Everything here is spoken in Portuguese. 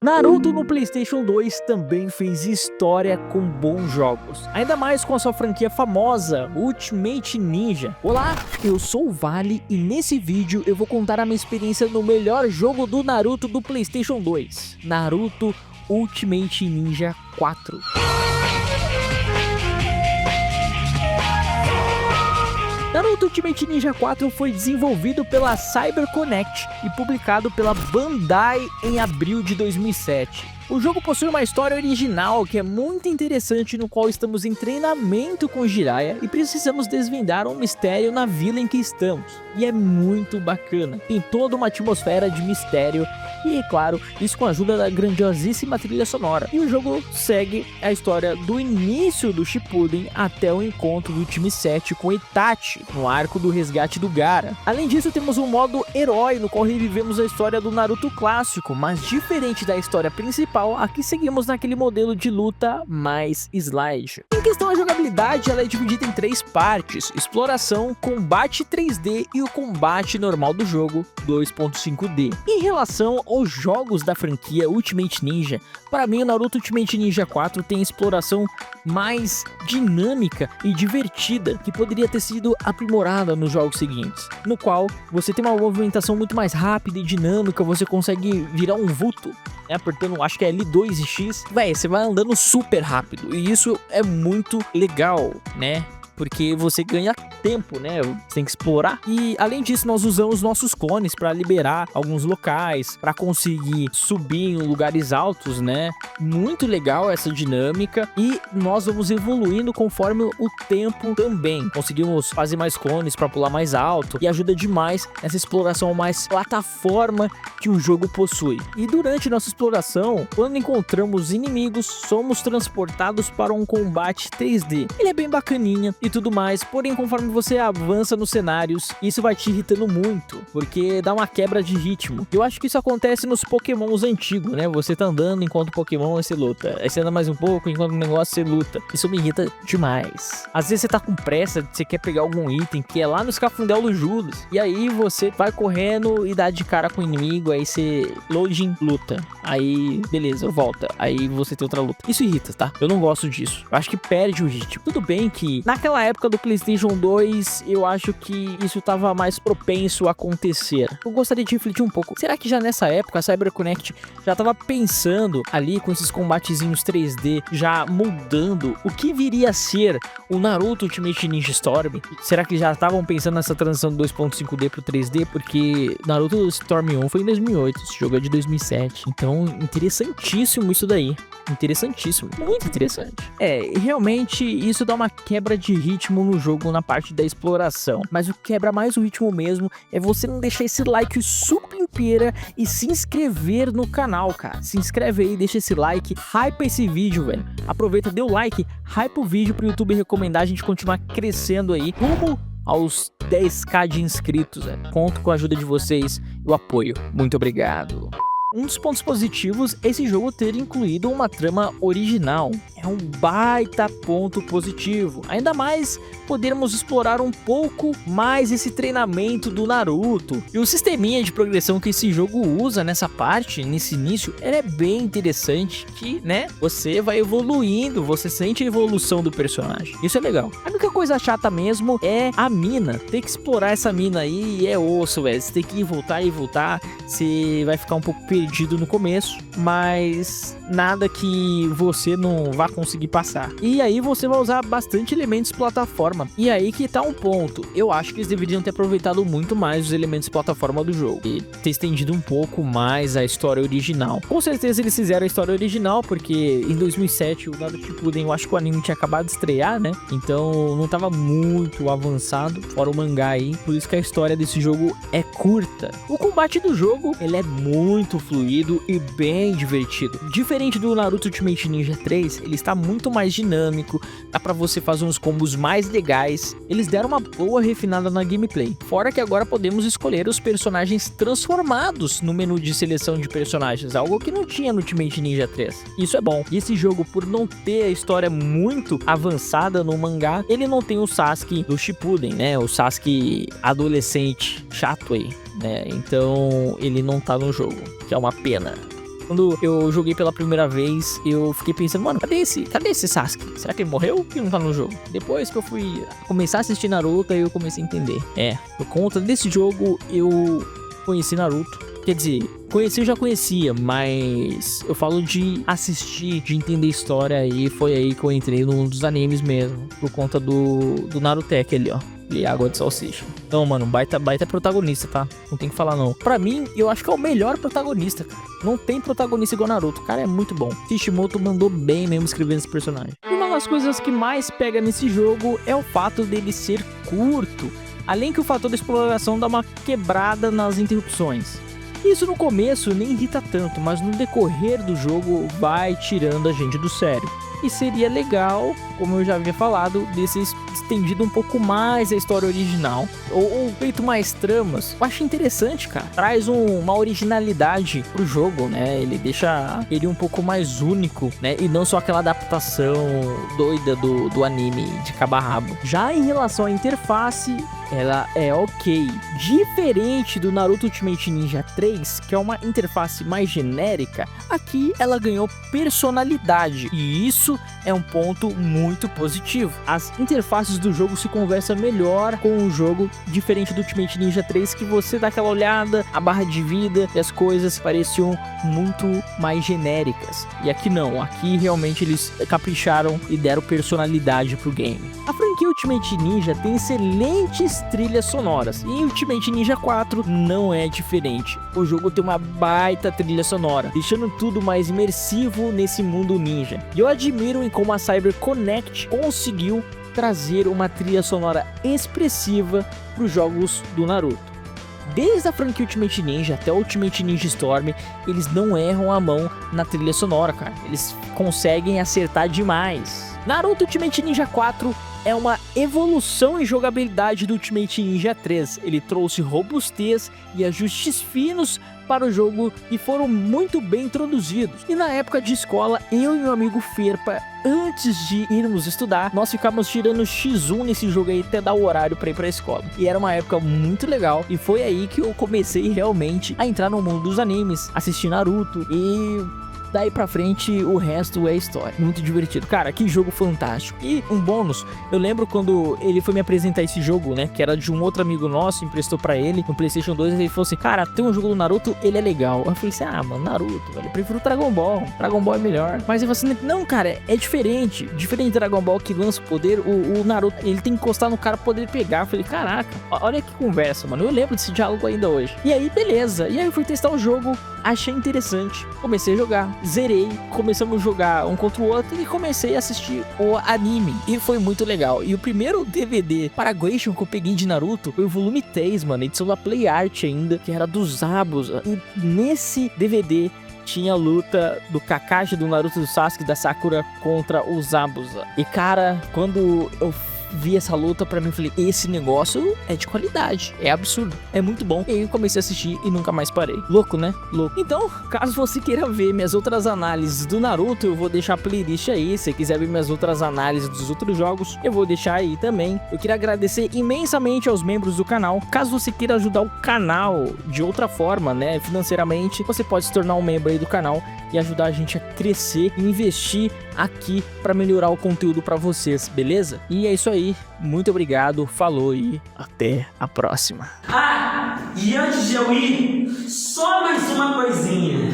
Naruto no PlayStation 2 também fez história com bons jogos, ainda mais com a sua franquia famosa, Ultimate Ninja. Olá, eu sou o Vale e nesse vídeo eu vou contar a minha experiência no melhor jogo do Naruto do PlayStation 2, Naruto Ultimate Ninja 4. Naruto Ultimate Ninja 4 foi desenvolvido pela CyberConnect e publicado pela Bandai em abril de 2007. O jogo possui uma história original que é muito interessante, no qual estamos em treinamento com Jiraiya e precisamos desvendar um mistério na vila em que estamos. E é muito bacana, tem toda uma atmosfera de mistério e, é claro, isso com a ajuda da grandiosíssima trilha sonora. E o jogo segue a história do início do Shippuden até o encontro do time 7 com Itachi, no arco do resgate do Gaara. Além disso, temos um modo herói, no qual revivemos a história do Naruto clássico, mas diferente da história principal, aqui seguimos naquele modelo de luta mais slide. Em questão à jogabilidade, ela é dividida em três partes: exploração, combate 3D e o combate normal do jogo 2.5D. Em relação aos jogos da franquia Ultimate Ninja, para mim o Naruto Ultimate Ninja 4 tem exploração mais dinâmica e divertida, que poderia ter sido aprimorada nos jogos seguintes, no qual você tem uma movimentação muito mais rápida e dinâmica, você consegue virar um vulto, apertando, acho que é L2 e X, você vai andando super rápido, e isso é muito legal, né? Porque você ganha tempo, né? Você tem que explorar. E além disso, nós usamos nossos clones para liberar alguns locais, para conseguir subir em lugares altos, né? Muito legal essa dinâmica. E nós vamos evoluindo conforme o tempo também. Conseguimos fazer mais clones para pular mais alto. E ajuda demais essa exploração mais plataforma que o jogo possui. E durante nossa exploração, quando encontramos inimigos, somos transportados para um combate 3D. Ele é bem bacaninha e tudo mais, porém conforme você avança nos cenários, isso vai te irritando muito, porque dá uma quebra de ritmo. Eu acho que isso acontece nos Pokémons antigos, né? Você tá andando enquanto o Pokémon você luta, aí você anda mais um pouco enquanto o negócio você luta. Isso me irrita demais. Às vezes você tá com pressa, você quer pegar algum item que é lá no escafundel do Judas, e aí você vai correndo e dá de cara com o inimigo, aí você loading, luta, aí beleza, volta, aí você tem outra luta. Isso irrita, tá? Eu não gosto disso. Eu acho que perde o ritmo. Tudo bem que naquela época do PlayStation 2, eu acho que isso estava mais propenso a acontecer. Eu gostaria de refletir um pouco. Será que já nessa época a CyberConnect já estava pensando ali com esses combatezinhos 3D, já mudando o que viria a ser o Naruto Ultimate Ninja Storm? Será que já estavam pensando nessa transição do 2.5D pro 3D? Porque Naruto Storm 1 foi em 2008, esse jogo é de 2007. Então, interessantíssimo isso daí. Interessantíssimo, muito interessante. Realmente isso dá uma quebra de ritmo no jogo na parte da exploração, mas o que quebra mais o ritmo mesmo é você não deixar esse like super inteira e se inscrever no canal, cara. Se inscreve aí, deixa esse like, hypa esse vídeo, velho. Aproveita, dê o like, hypa o vídeo pro YouTube recomendar a gente continuar crescendo aí rumo aos 10k de inscritos, velho. Conto com a ajuda de vocês e o apoio. Muito obrigado. Um dos pontos positivos é esse jogo ter incluído uma trama original. É um baita ponto positivo. Ainda mais podermos explorar um pouco mais esse treinamento do Naruto. E o sisteminha de progressão que esse jogo usa nessa parte, nesse início, é bem interessante, que, né, você vai evoluindo, você sente a evolução do personagem. Isso é legal. A única coisa chata mesmo é a mina. Tem que explorar essa mina aí e é osso, velho. Você tem que ir e voltar. Você vai ficar um pouco perdido no começo, mas nada que você não vá conseguir passar. E aí você vai usar bastante elementos plataforma. E aí que tá um ponto. Eu acho que eles deveriam ter aproveitado muito mais os elementos plataforma do jogo e ter estendido um pouco mais a história original. Com certeza eles fizeram a história original, porque em 2007 o Naruto Shippuden, eu acho que o anime tinha acabado de estrear, né? Então não tava muito avançado, fora o mangá aí. Por isso que a história desse jogo é curta. O combate do jogo, ele é muito fluido e bem divertido. Diferente do Naruto Ultimate Ninja 3, ele está muito mais dinâmico, dá pra você fazer uns combos mais legais. Eles deram uma boa refinada na gameplay. Fora que agora podemos escolher os personagens transformados no menu de seleção de personagens, algo que não tinha no Ultimate Ninja 3. Isso é bom. E esse jogo, por não ter a história muito avançada no mangá, ele não tem o Sasuke do Shippuden, né? O Sasuke adolescente chato aí, né? Então ele não tá no jogo, que é uma pena. Quando eu joguei pela primeira vez, eu fiquei pensando, mano, cadê esse Sasuke? Será que ele morreu? Que não tá no jogo? Depois que eu fui começar a assistir Naruto, aí eu comecei a entender. Por conta desse jogo, eu conheci Naruto. Quer dizer, conhecer eu já conhecia, mas eu falo de assistir, de entender história, e foi aí que eu entrei num dos animes mesmo, por conta do Narutec ali, ó. E água de salsicha. Então, mano, baita protagonista, tá? Não tem que falar, não. Pra mim, eu acho que é o melhor protagonista, cara. Não tem protagonista igual Naruto. O cara é muito bom. Kishimoto mandou bem mesmo escrevendo esse personagem. E uma das coisas que mais pega nesse jogo é o fato dele ser curto. Além que o fator da exploração dá uma quebrada nas interrupções. Isso no começo nem irrita tanto, mas no decorrer do jogo vai tirando a gente do sério. E seria legal, como eu já havia falado, desse estendido um pouco mais a história original, ou feito mais tramas. Eu acho interessante, cara. Traz uma originalidade pro jogo, né? Ele deixa ele um pouco mais único, né? E não só aquela adaptação doida do anime de cabo a rabo. Já em relação à interface, ela é ok. Diferente do Naruto Ultimate Ninja 3, que é uma interface mais genérica, aqui ela ganhou personalidade, e isso é um ponto muito positivo. As interfaces do jogo se conversam melhor com o jogo, diferente do Ultimate Ninja 3, que você dá aquela olhada, a barra de vida e as coisas pareciam muito mais genéricas. E aqui não, aqui realmente eles capricharam e deram personalidade pro game. A franquia Ultimate Ninja tem excelentes trilhas sonoras, e em Ultimate Ninja 4 não é diferente. O jogo tem uma baita trilha sonora, deixando tudo mais imersivo nesse mundo ninja. E eu admiro em como a CyberConnect conseguiu trazer uma trilha sonora expressiva para os jogos do Naruto. Desde a franquia Ultimate Ninja até o Ultimate Ninja Storm, eles não erram a mão na trilha sonora, cara. Eles conseguem acertar demais. Naruto Ultimate Ninja 4 é uma evolução em jogabilidade do Ultimate Ninja 3. Ele trouxe robustez e ajustes finos para o jogo e foram muito bem introduzidos. E na época de escola, eu e meu amigo Ferpa, antes de irmos estudar, nós ficávamos tirando X1 nesse jogo aí até dar o horário para ir para a escola. E era uma época muito legal, e foi aí que eu comecei realmente a entrar no mundo dos animes, assistir Naruto, e daí pra frente o resto é história. Muito divertido. Cara, que jogo fantástico. E um bônus, eu lembro quando ele foi me apresentar esse jogo, né, que era de um outro amigo nosso, emprestou pra ele no PlayStation 2, ele falou assim, cara, tem um jogo do Naruto, ele é legal. Eu falei assim, ah, mano, Naruto, velho, eu prefiro Dragon Ball. Dragon Ball é melhor. Mas ele falou assim, não, cara, é diferente. Diferente do Dragon Ball que lança o poder, o Naruto, ele tem que encostar no cara pra poder pegar. Eu falei, caraca, olha que conversa, mano. Eu lembro desse diálogo ainda hoje. E aí, beleza. E aí eu fui testar o jogo, achei interessante, comecei a jogar, zerei, começamos a jogar um contra o outro e comecei a assistir o anime, e foi muito legal. E o primeiro DVD Paraguation que eu peguei de Naruto foi o volume 3, mano, edição da Play Art ainda, que era do Zabuza, e nesse DVD tinha a luta do Kakashi, do Naruto, do Sasuke, da Sakura contra o Zabuza. E cara, quando eu vi essa luta, pra mim, eu falei, esse negócio é de qualidade, é absurdo, é muito bom. E aí eu comecei a assistir e nunca mais parei. Louco, né? Louco. Então, caso você queira ver minhas outras análises do Naruto, eu vou deixar a playlist aí. Se quiser ver minhas outras análises dos outros jogos, eu vou deixar aí também. Eu queria agradecer imensamente aos membros do canal. Caso você queira ajudar o canal de outra forma, né, financeiramente, você pode se tornar um membro aí do canal e ajudar a gente a crescer e investir aqui para melhorar o conteúdo para vocês, beleza? E é isso aí, muito obrigado, falou e até a próxima. Ah, e antes de eu ir, só mais uma coisinha.